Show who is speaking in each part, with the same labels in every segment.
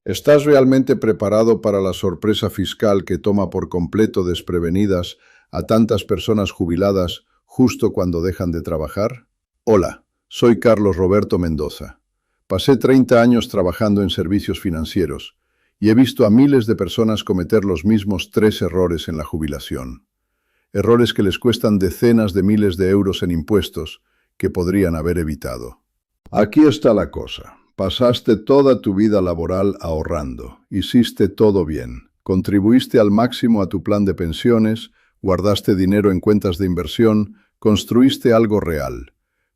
Speaker 1: ¿Estás realmente preparado para la sorpresa fiscal que toma por completo desprevenidas a tantas personas jubiladas justo cuando dejan de trabajar? Hola, soy Carlos Roberto Mendoza. Pasé 30 años trabajando en servicios financieros y he visto a miles de personas cometer los mismos 3 errores en la jubilación. Errores que les cuestan decenas de miles de euros en impuestos que podrían haber evitado. Aquí está la cosa. Pasaste toda tu vida laboral ahorrando, hiciste todo bien, contribuiste al máximo a tu plan de pensiones, guardaste dinero en cuentas de inversión, construiste algo real.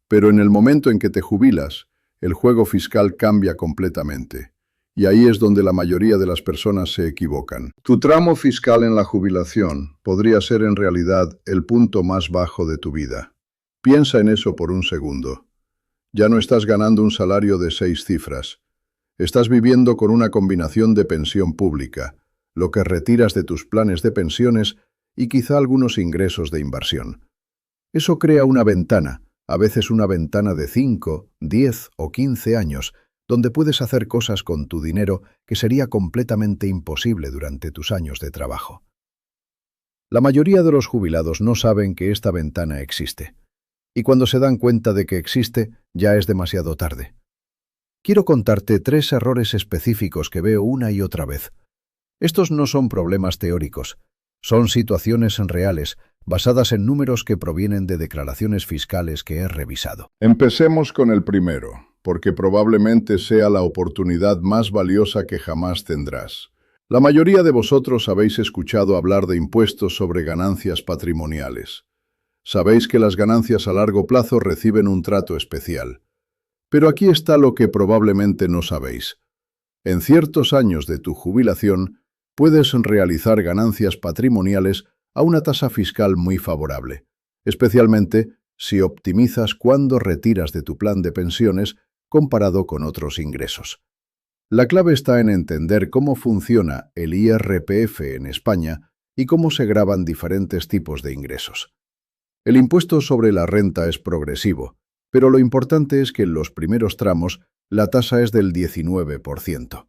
Speaker 1: Pero en el momento en que te jubilas, el juego fiscal cambia completamente. Y ahí es donde la mayoría de las personas se equivocan. Tu tramo fiscal en la jubilación podría ser en realidad el punto más bajo de tu vida. Piensa en eso por un segundo. Ya no estás ganando un salario de 6 cifras. Estás viviendo con una combinación de pensión pública, lo que retiras de tus planes de pensiones y quizá algunos ingresos de inversión. Eso crea una ventana, a veces una ventana de 5, 10 o 15 años, donde puedes hacer cosas con tu dinero que sería completamente imposible durante tus años de trabajo. La mayoría de los jubilados no saben que esta ventana existe. Y cuando se dan cuenta de que existe, ya es demasiado tarde. Quiero contarte 3 errores específicos que veo una y otra vez. Estos no son problemas teóricos, son situaciones reales, basadas en números que provienen de declaraciones fiscales que he revisado. Empecemos con el primero, porque probablemente sea la oportunidad más valiosa que jamás tendrás. La mayoría de vosotros habéis escuchado hablar de impuestos sobre ganancias patrimoniales. Sabéis que las ganancias a largo plazo reciben un trato especial. Pero aquí está lo que probablemente no sabéis. En ciertos años de tu jubilación, puedes realizar ganancias patrimoniales a una tasa fiscal muy favorable, especialmente si optimizas cuándo retiras de tu plan de pensiones comparado con otros ingresos. La clave está en entender cómo funciona el IRPF en España y cómo se gravan diferentes tipos de ingresos. El impuesto sobre la renta es progresivo, pero lo importante es que en los primeros tramos la tasa es del 19%.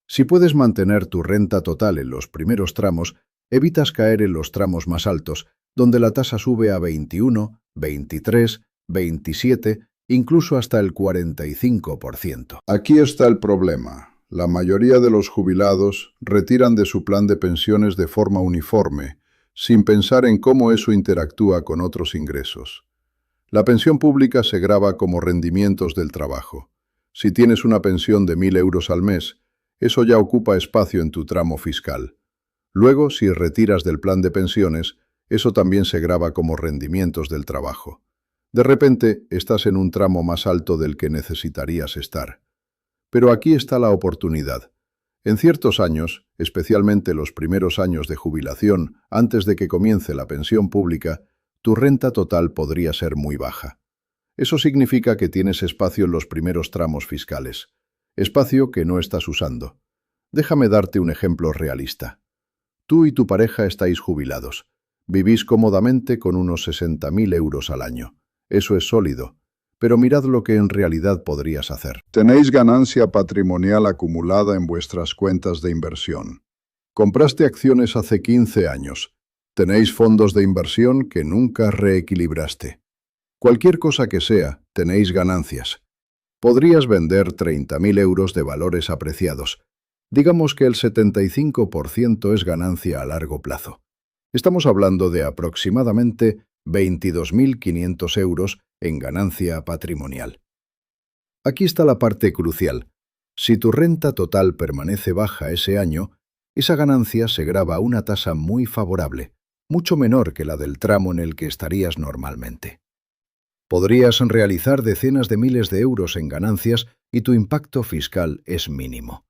Speaker 1: Si puedes mantener tu renta total en los primeros tramos, evitas caer en los tramos más altos, donde la tasa sube a 21, 23, 27, incluso hasta el 45%. Aquí está el problema. La mayoría de los jubilados retiran de su plan de pensiones de forma uniforme, sin pensar en cómo eso interactúa con otros ingresos. La pensión pública se grava como rendimientos del trabajo. Si tienes una pensión de 1.000 euros al mes, eso ya ocupa espacio en tu tramo fiscal. Luego, si retiras del plan de pensiones, eso también se grava como rendimientos del trabajo. De repente, estás en un tramo más alto del que necesitarías estar. Pero aquí está la oportunidad. En ciertos años, especialmente los primeros años de jubilación, antes de que comience la pensión pública, tu renta total podría ser muy baja. Eso significa que tienes espacio en los primeros tramos fiscales, espacio que no estás usando. Déjame darte un ejemplo realista. Tú y tu pareja estáis jubilados. Vivís cómodamente con unos 60.000 euros al año. Eso es sólido. Pero mirad lo que en realidad podrías hacer. Tenéis ganancia patrimonial acumulada en vuestras cuentas de inversión. Compraste acciones hace 15 años. Tenéis fondos de inversión que nunca reequilibraste. Cualquier cosa que sea, tenéis ganancias. Podrías vender 30.000 euros de valores apreciados. Digamos que el 75% es ganancia a largo plazo. Estamos hablando de aproximadamente 22.500 euros en ganancia patrimonial. Aquí está la parte crucial. Si tu renta total permanece baja ese año, esa ganancia se grava a una tasa muy favorable, mucho menor que la del tramo en el que estarías normalmente. Podrías realizar decenas de miles de euros en ganancias y tu impacto fiscal es mínimo.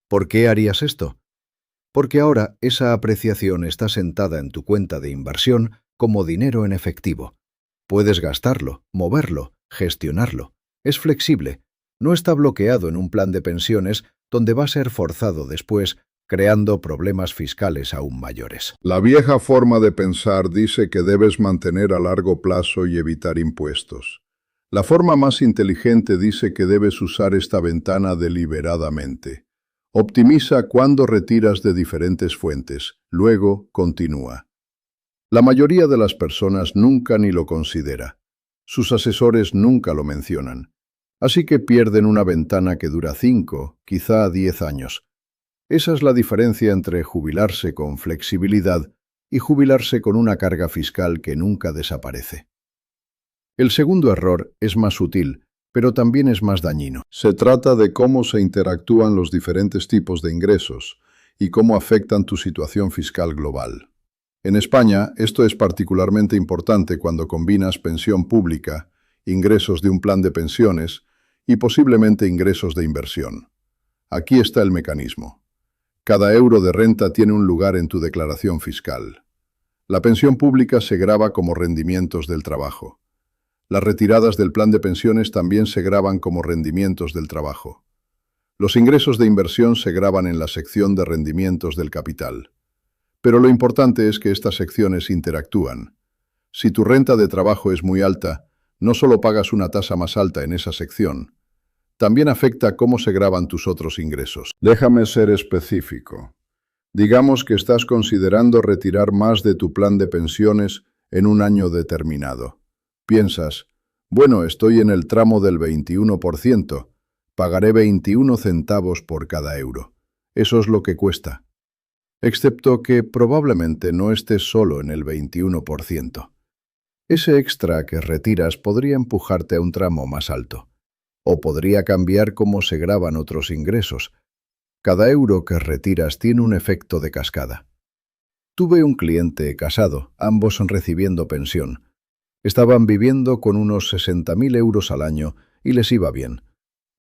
Speaker 1: ¿Por qué harías esto? Porque ahora esa apreciación está sentada en tu cuenta de inversión como dinero en efectivo. Puedes gastarlo, moverlo, gestionarlo. Es flexible. No está bloqueado en un plan de pensiones donde va a ser forzado después, creando problemas fiscales aún mayores. La vieja forma de pensar dice que debes mantener a largo plazo y evitar impuestos. La forma más inteligente dice que debes usar esta ventana deliberadamente. Optimiza cuándo retiras de diferentes fuentes, luego continúa. La mayoría de las personas nunca ni lo considera. Sus asesores nunca lo mencionan. Así que pierden una ventana que dura 5, quizá 10 años. Esa es la diferencia entre jubilarse con flexibilidad y jubilarse con una carga fiscal que nunca desaparece. El segundo error es más sutil, pero también es más dañino. Se trata de cómo se interactúan los diferentes tipos de ingresos y cómo afectan tu situación fiscal global. En España, esto es particularmente importante cuando combinas pensión pública, ingresos de un plan de pensiones y posiblemente ingresos de inversión. Aquí está el mecanismo. Cada euro de renta tiene un lugar en tu declaración fiscal. La pensión pública se grava como rendimientos del trabajo. Las retiradas del plan de pensiones también se gravan como rendimientos del trabajo. Los ingresos de inversión se gravan en la sección de rendimientos del capital. Pero lo importante es que estas secciones interactúan. Si tu renta de trabajo es muy alta, no solo pagas una tasa más alta en esa sección, también afecta cómo se gravan tus otros ingresos. Déjame ser específico. Digamos que estás considerando retirar más de tu plan de pensiones en un año determinado. Piensas, bueno, estoy en el tramo del 21%, pagaré 21 centavos por cada euro. Eso es lo que cuesta. Excepto que probablemente no estés solo en el 21%. Ese extra que retiras podría empujarte a un tramo más alto, o podría cambiar cómo se gravan otros ingresos. Cada euro que retiras tiene un efecto de cascada. Tuve un cliente casado, ambos recibiendo pensión. Estaban viviendo con unos 60.000 euros al año y les iba bien,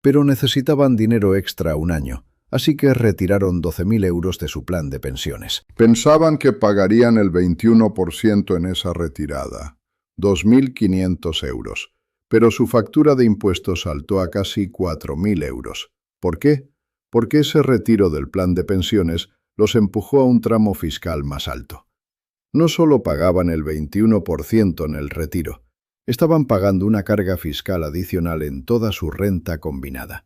Speaker 1: pero necesitaban dinero extra un año. Así que retiraron 12.000 euros de su plan de pensiones. Pensaban que pagarían el 21% en esa retirada, 2.500 euros, pero su factura de impuestos saltó a casi 4.000 euros. ¿Por qué? Porque ese retiro del plan de pensiones los empujó a un tramo fiscal más alto. No solo pagaban el 21% en el retiro, estaban pagando una carga fiscal adicional en toda su renta combinada.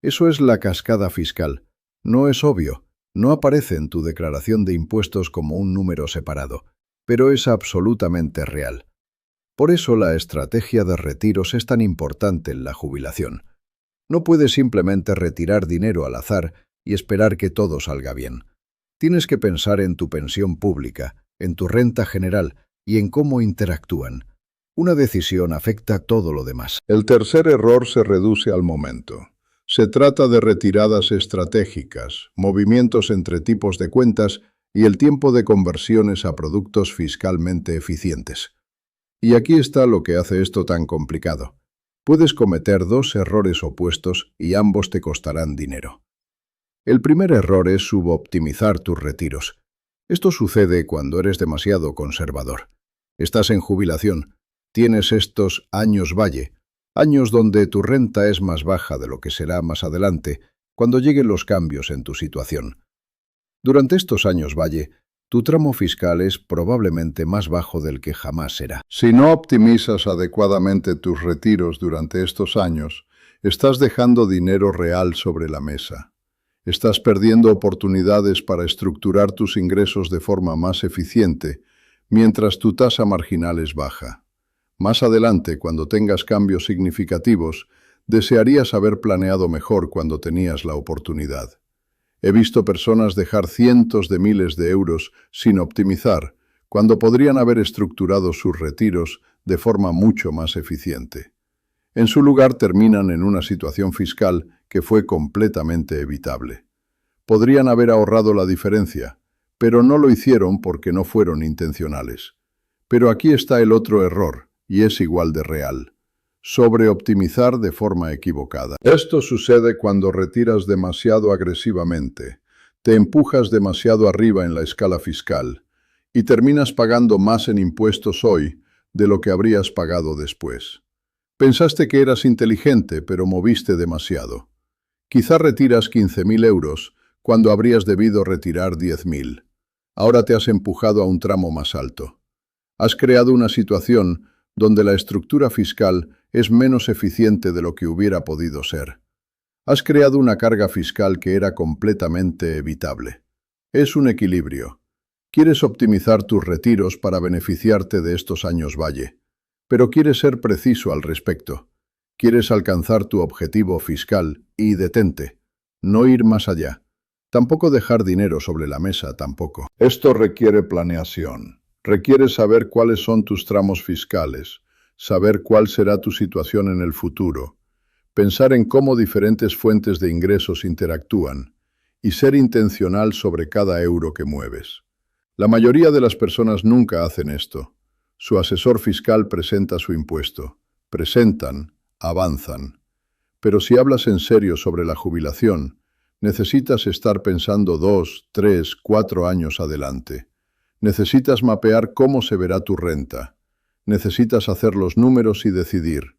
Speaker 1: Eso es la cascada fiscal. No es obvio, no aparece en tu declaración de impuestos como un número separado, pero es absolutamente real. Por eso la estrategia de retiros es tan importante en la jubilación. No puedes simplemente retirar dinero al azar y esperar que todo salga bien. Tienes que pensar en tu pensión pública, en tu renta general y en cómo interactúan. Una decisión afecta todo lo demás. El tercer error se reduce al momento. Se trata de retiradas estratégicas, movimientos entre tipos de cuentas y el tiempo de conversiones a productos fiscalmente eficientes. Y aquí está lo que hace esto tan complicado. Puedes cometer dos errores opuestos y ambos te costarán dinero. El primer error es suboptimizar tus retiros. Esto sucede cuando eres demasiado conservador. Estás en jubilación, tienes estos años valle, años donde tu renta es más baja de lo que será más adelante, cuando lleguen los cambios en tu situación. Durante estos años valle, tu tramo fiscal es probablemente más bajo del que jamás será. Si no optimizas adecuadamente tus retiros durante estos años, estás dejando dinero real sobre la mesa. Estás perdiendo oportunidades para estructurar tus ingresos de forma más eficiente, mientras tu tasa marginal es baja. Más adelante, cuando tengas cambios significativos, desearías haber planeado mejor cuando tenías la oportunidad. He visto personas dejar cientos de miles de euros sin optimizar, cuando podrían haber estructurado sus retiros de forma mucho más eficiente. En su lugar terminan en una situación fiscal que fue completamente evitable. Podrían haber ahorrado la diferencia, pero no lo hicieron porque no fueron intencionales. Pero aquí está el otro error, y es igual de real. Sobreoptimizar de forma equivocada. Esto sucede cuando retiras demasiado agresivamente, te empujas demasiado arriba en la escala fiscal y terminas pagando más en impuestos hoy de lo que habrías pagado después. Pensaste que eras inteligente, pero moviste demasiado. Quizá retiras 15.000 euros cuando habrías debido retirar 10.000. Ahora te has empujado a un tramo más alto. Has creado una situación donde la estructura fiscal es menos eficiente de lo que hubiera podido ser. Has creado una carga fiscal que era completamente evitable. Es un equilibrio. Quieres optimizar tus retiros para beneficiarte de estos años valle, pero quieres ser preciso al respecto. Quieres alcanzar tu objetivo fiscal y detente, no ir más allá. Tampoco dejar dinero sobre la mesa, tampoco. Esto requiere planeación. Requiere saber cuáles son tus tramos fiscales, saber cuál será tu situación en el futuro, pensar en cómo diferentes fuentes de ingresos interactúan y ser intencional sobre cada euro que mueves. La mayoría de las personas nunca hacen esto. Su asesor fiscal presenta su impuesto. Presentan, avanzan. Pero si hablas en serio sobre la jubilación, necesitas estar pensando 2, 3, 4 años adelante. Necesitas mapear cómo se verá tu renta. Necesitas hacer los números y decidir,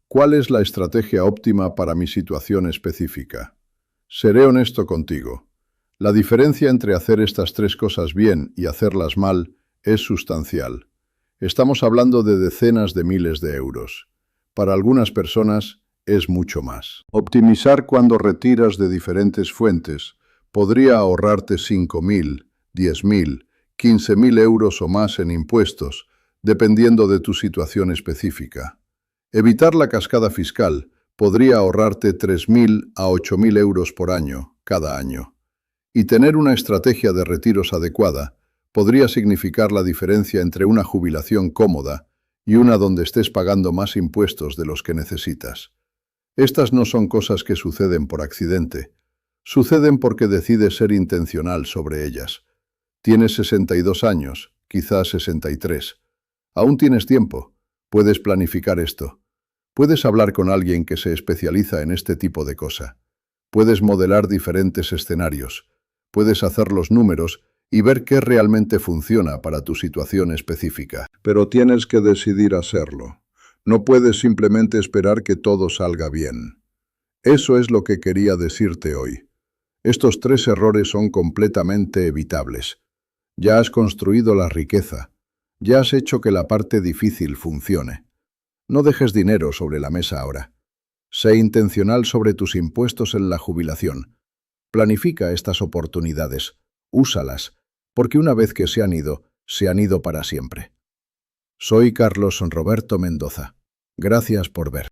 Speaker 1: ¿cuál es la estrategia óptima para mi situación específica? Seré honesto contigo. La diferencia entre hacer estas tres cosas bien y hacerlas mal es sustancial. Estamos hablando de decenas de miles de euros. Para algunas personas es mucho más. Optimizar cuando retiras de diferentes fuentes podría ahorrarte 5.000, 10.000, 15.000 euros o más en impuestos, dependiendo de tu situación específica. Evitar la cascada fiscal podría ahorrarte 3.000 a 8.000 euros por año, cada año. Y tener una estrategia de retiros adecuada podría significar la diferencia entre una jubilación cómoda y una donde estés pagando más impuestos de los que necesitas. Estas no son cosas que suceden por accidente. Suceden porque decides ser intencional sobre ellas. Tienes 62 años, quizás 63. Aún tienes tiempo. Puedes planificar esto. Puedes hablar con alguien que se especializa en este tipo de cosa. Puedes modelar diferentes escenarios. Puedes hacer los números y ver qué realmente funciona para tu situación específica. Pero tienes que decidir hacerlo. No puedes simplemente esperar que todo salga bien. Eso es lo que quería decirte hoy. Estos 3 errores son completamente evitables. Ya has construido la riqueza. Ya has hecho que la parte difícil funcione. No dejes dinero sobre la mesa ahora. Sé intencional sobre tus impuestos en la jubilación. Planifica estas oportunidades. Úsalas, porque una vez que se han ido para siempre. Soy Carlos Roberto Mendoza. Gracias por ver.